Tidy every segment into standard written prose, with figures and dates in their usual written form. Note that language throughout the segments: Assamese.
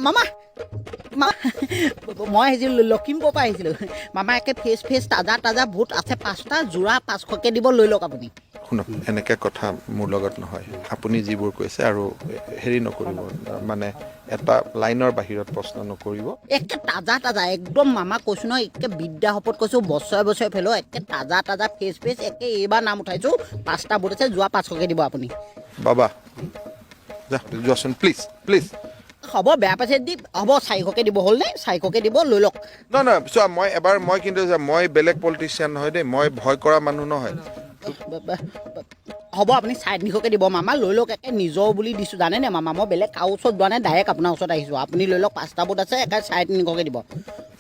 মামা মামা মই আহিছিলোঁ লখিমপুৰৰ পৰা আহিছিলোঁ মামা একে ফ্ৰেছ তাজা তাজা ভোট আছে 5টা যোৰা 500কৈ দিব লৈ লওক আপুনি শুনক এনেকৈ কথা মোৰ লগত নহয় আপুনি যিবোৰ কৈছে আৰু হেৰি নকৰিব মানে এটা লাইনৰ বাহিৰত প্ৰশ্ন নকৰিব একে তাজা তাজা একদম মামা কৈছোঁ নহয় একে বিদ্যাশপত কৈছোঁ বছৰে ফেলো একে তাজা তাজা ফ্ৰেছ একে এইবাৰ নাম উঠাইছোঁ 5টা ভোট আছে যোৱা 500কৈ দিব আপুনি বাবা যোৱাচোন প্লিজ হ'ব বেয়া পাইছে দি হ'ব 400কৈ দিব হ'লনে 400কৈ দিব লৈ লওক নহয় চোৱা মই কিন্তু মই বেলেগ পলিটিচিয়ান নহয় দেই মই ভয় কৰা মানুহ নহয় হ'ব আপুনি 350কৈ দিব মামা লৈ লওক একে নিজৰ বুলি দিছোঁ জানেনে মামা মই বেলেগ কাৰো ওচৰত যোৱা নাই ডাইৰেক্ট আপোনাৰ ওচৰত আহিছোঁ আপুনি লৈ লওক 5টা ভোট আছে একে 350কৈ দিব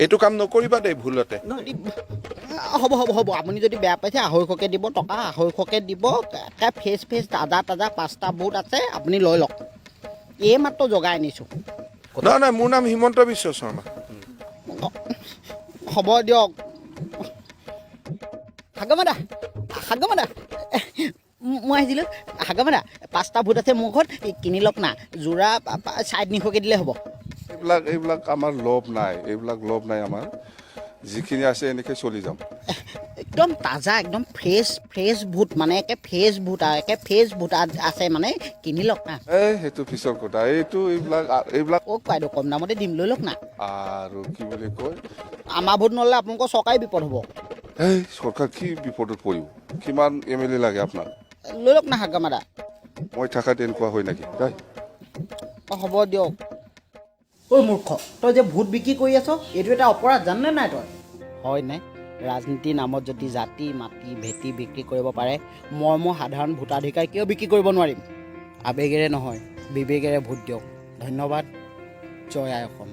এইটো কাম নকৰিবা দেই ভুলতে হ'ব আপুনি যদি বেয়া পাইছে 250কৈ দিব টকা 250কৈ দিব একে ফ্ৰেছ তাজা 5টা ভোট আছে আপুনি লৈ লওক এই মাত্ৰ জগাই আনিছোঁ নহয় মোৰ নাম হিমন্ত বিশ্ব শৰ্মা হ'ব দিয়ক হাগমাদা মই আহিছিলোঁ হাগমাদা 5টা ভোট আছে মোৰ ঘৰত কিনি লওক না যোৰা 350কৈ দিলে হ'ব এইবিলাক আমাৰ লোভ নাই আমাৰ যিখিনি আছে এনেকৈ চলি যাম একদম তাজা একদম ফ্ৰেছ ভোট মানে একে ফ্ৰেছ ভোট আছে মানে কিনি লওক না সেইটো পিছৰ কথা এইবিলাক অ' বাইদেউ কম দামতে দিম লৈ লওক না আৰু কি বুলি কয় আমাৰ ভোট নল'লে আপোনালোকৰ চৰকাৰী বিপদ হ'ব চৰকাৰ কি বিপদত পৰিব কিমান MLA লাগে আপোনাক লৈ লওক না হাগমাদা মই থাকাত এনেকুৱা হয় নেকি হ'ব দিয়ক ঐ মূৰ্খ তই যে ভোট বিক্ৰী কৰি আছ এইটো এটা অপৰাধ জাননে নাই তই হয় নে ৰাজনীতিৰ নামত যদি জাতি মাটি ভেটি বিক্ৰী কৰিব পাৰে মই সাধাৰণ ভোটাধিকাৰ কিয় বিক্ৰী কৰিব নোৱাৰিম আৱেগেৰে নহয় বিবেকেৰে ভোট দিয়ক ধন্যবাদ জয় আই অসম